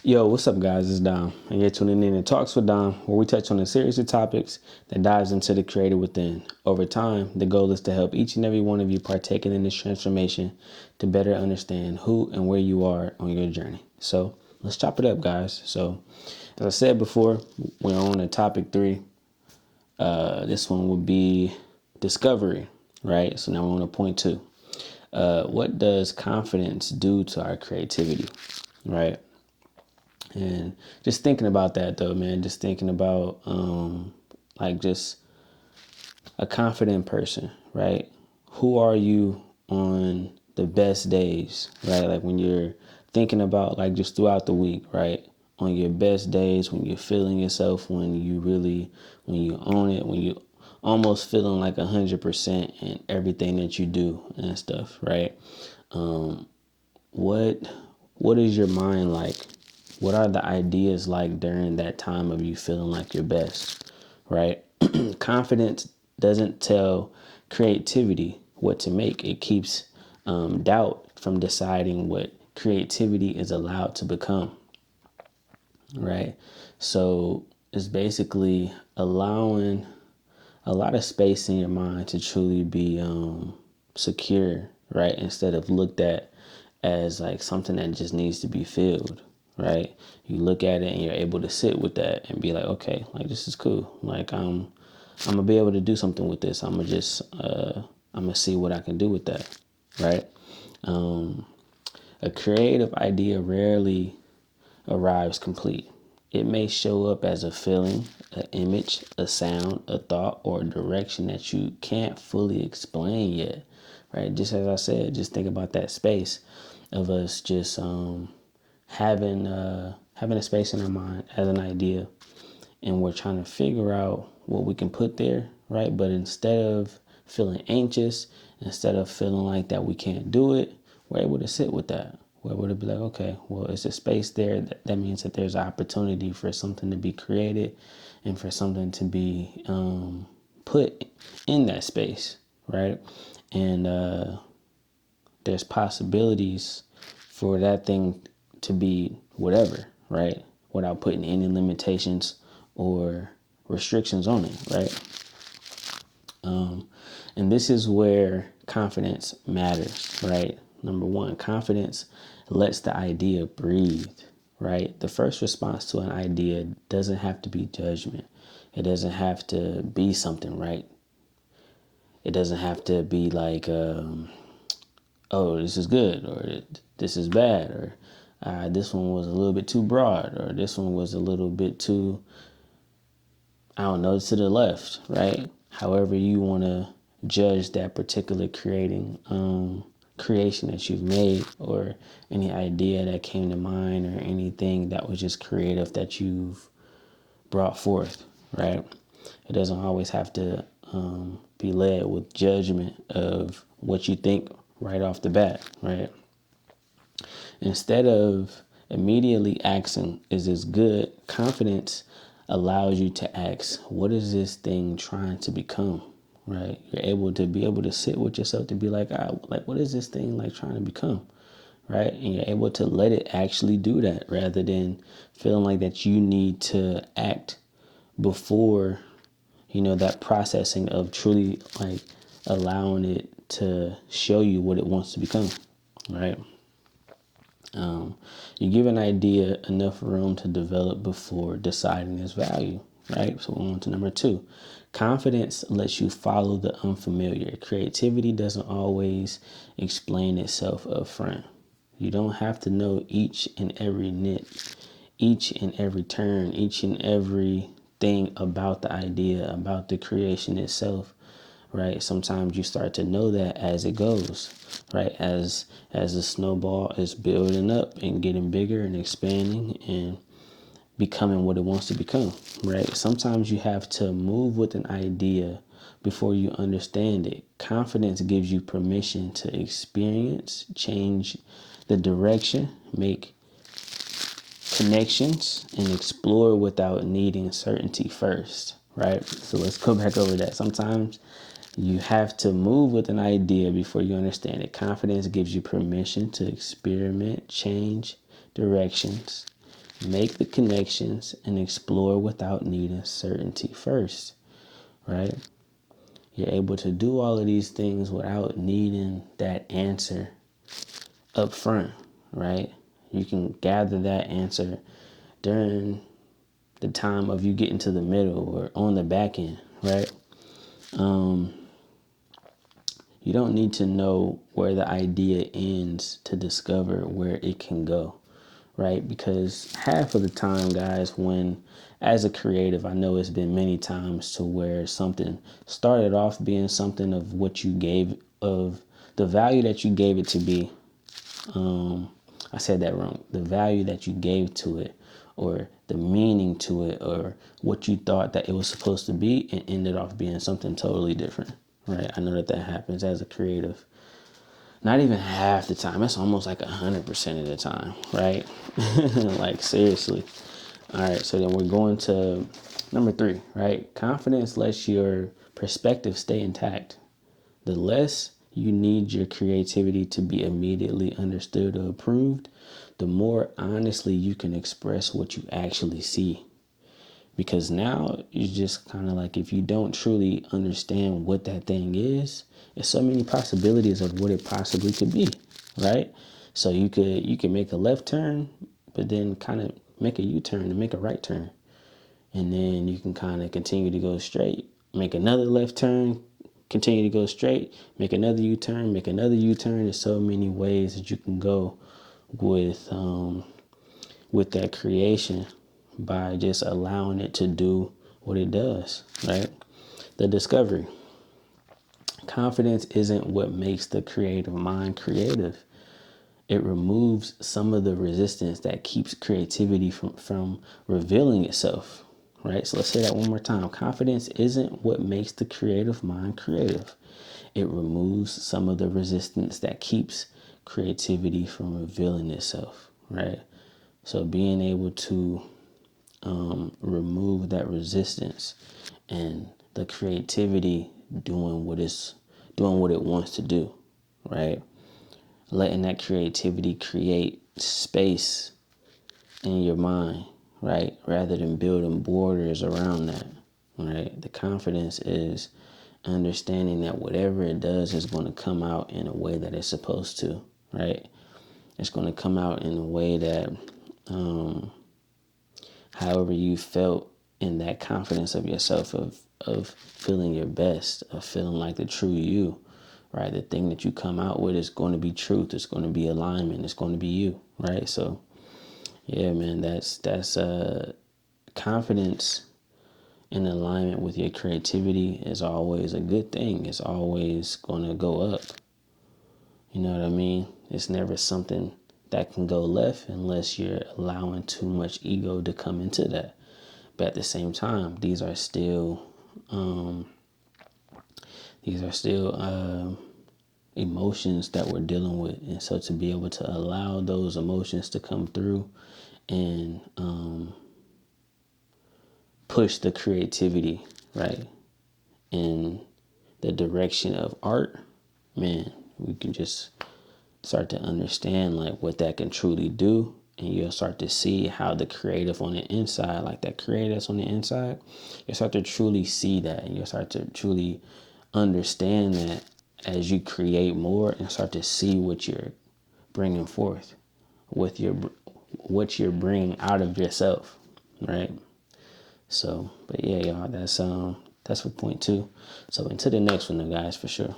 Yo, what's up, guys? It's Dom, and you're tuning in to Talks with Dom, where we touch on a series of topics that dives into the creator within. Over time, the goal is to help each and every one of you partaking in this transformation to better understand who and where you are on your journey. So let's chop it up, guys. So, as I said before, we're on to topic 3. This one would be discovery, right? So now we're on to point 2. What does confidence do to our creativity, right? And just thinking about that though, man, just thinking about just a confident person, right? Who are you on the best days, right? Like when you're thinking about like just throughout the week, right? On your best days, when you're feeling yourself, when you own it, when you almost feeling like 100% in everything that you do and stuff, right? What is your mind like? What are the ideas like during that time of you feeling like your best, right? Confidence doesn't tell creativity what to make. It keeps doubt from deciding what creativity is allowed to become, right? So it's basically allowing a lot of space in your mind to truly be secure, right? Instead of looked at as like something that just needs to be filled, right? You look at it and you're able to sit with that and be like, okay, like this is cool. Like I'm gonna be able to do something with this. I'm gonna see what I can do with that, right? A creative idea rarely arrives complete. It may show up as a feeling, an image, a sound, a thought, or a direction that you can't fully explain yet, right? Just as I said, just think about that space of us just having a space in our mind as an idea, and we're trying to figure out what we can put there, right? But instead of feeling anxious, instead of feeling like that we can't do it, we're able to sit with that. We're able to be like, okay, well, it's a space there. That means that there's opportunity for something to be created and for something to be put in that space, right? And there's possibilities for that thing to be whatever, right? Without putting any limitations or restrictions on it, right? And this is where confidence matters, right? Number one, confidence lets the idea breathe, right? The first response to an idea doesn't have to be judgment. It doesn't have to be something, right? It doesn't have to be like, oh, this is good, or this is bad, or this one was a little bit too broad, or this one was a little bit too, I don't know, to the left, right? However you want to judge that particular creation that you've made, or any idea that came to mind, or anything that was just creative that you've brought forth, right? It doesn't always have to be led with judgment of what you think right off the bat, right? Instead of immediately asking, is this good? Confidence allows you to ask, what is this thing trying to become? Right? You're able to sit with yourself to be like, like, what is this thing like trying to become? Right? And you're able to let it actually do that rather than feeling like that you need to act before, that processing of truly like allowing it to show you what it wants to become. Right? You give an idea enough room to develop before deciding its value, right? So we're on to number 2. Confidence lets you follow the unfamiliar. Creativity doesn't always explain itself up front. You don't have to know each and every nit, each and every turn, each and every thing about the idea, about the creation itself, right? Sometimes you start to know that as it goes, right? As the snowball is building up and getting bigger and expanding and becoming what it wants to become, right? Sometimes you have to move with an idea before you understand it. Confidence gives you permission to experience, change the direction, make connections, and explore without needing certainty first, right? So let's go back over that. Sometimes you have to move with an idea before you understand it. Confidence gives you permission to experiment, change directions, make the connections and explore without needing certainty first, right? You're able to do all of these things without needing that answer up front, right? You can gather that answer during the time of you getting to the middle or on the back end, right? You don't need to know where the idea ends to discover where it can go, right? Because half of the time, guys, when as a creative, I know it's been many times to where something started off being something of what you gave, of the value that you gave it to be. I said that wrong. The value that you gave to it, or the meaning to it, or what you thought that it was supposed to be, and ended off being something totally different, right? I know that happens as a creative. Not even half the time. It's almost like 100% of the time, right? Like, seriously. All right, so then we're going to number 3, right? Confidence lets your perspective stay intact. The less you need your creativity to be immediately understood or approved, the more honestly you can express what you actually see. Because now you just kind of like, if you don't truly understand what that thing is, there's so many possibilities of what it possibly could be, right? So you could make a left turn, but then kind of make a U-turn and make a right turn. And then you can kind of continue to go straight, make another left turn, continue to go straight, make another U-turn, make another U-turn. There's so many ways that you can go with that creation by just allowing it to do what it does, right? The discovery. Confidence isn't what makes the creative mind creative. It removes some of the resistance that keeps creativity from revealing itself, right? So let's say that one more time. Confidence isn't what makes the creative mind creative. It removes some of the resistance that keeps creativity from revealing itself, right? So being able to remove that resistance and the creativity doing what it wants to do, right? Letting that creativity create space in your mind, right? Rather than building borders around that, right? The confidence is understanding that whatever it does is going to come out in a way that it's supposed to, right? It's going to come out in a way that, however you felt in that confidence of yourself, of feeling your best, of feeling like the true you, right? The thing that you come out with is going to be truth. It's going to be alignment. It's going to be you, right? So, yeah, man, that's confidence in alignment with your creativity is always a good thing. It's always going to go up. You know what I mean? It's never something that can go left unless you're allowing too much ego to come into that. But at the same time, these are still emotions that we're dealing with. And so to be able to allow those emotions to come through and push the creativity, right, in the direction of art, man, we can just start to understand like what that can truly do. And you'll start to see how the creative on the inside, like that creative that's on the inside, you'll start to truly see that. And you'll start to truly understand that as you create more and start to see what you're bringing forth, what you're bringing out of yourself, right? So, but yeah, y'all, that's for point 2. So into the next one, guys, for sure.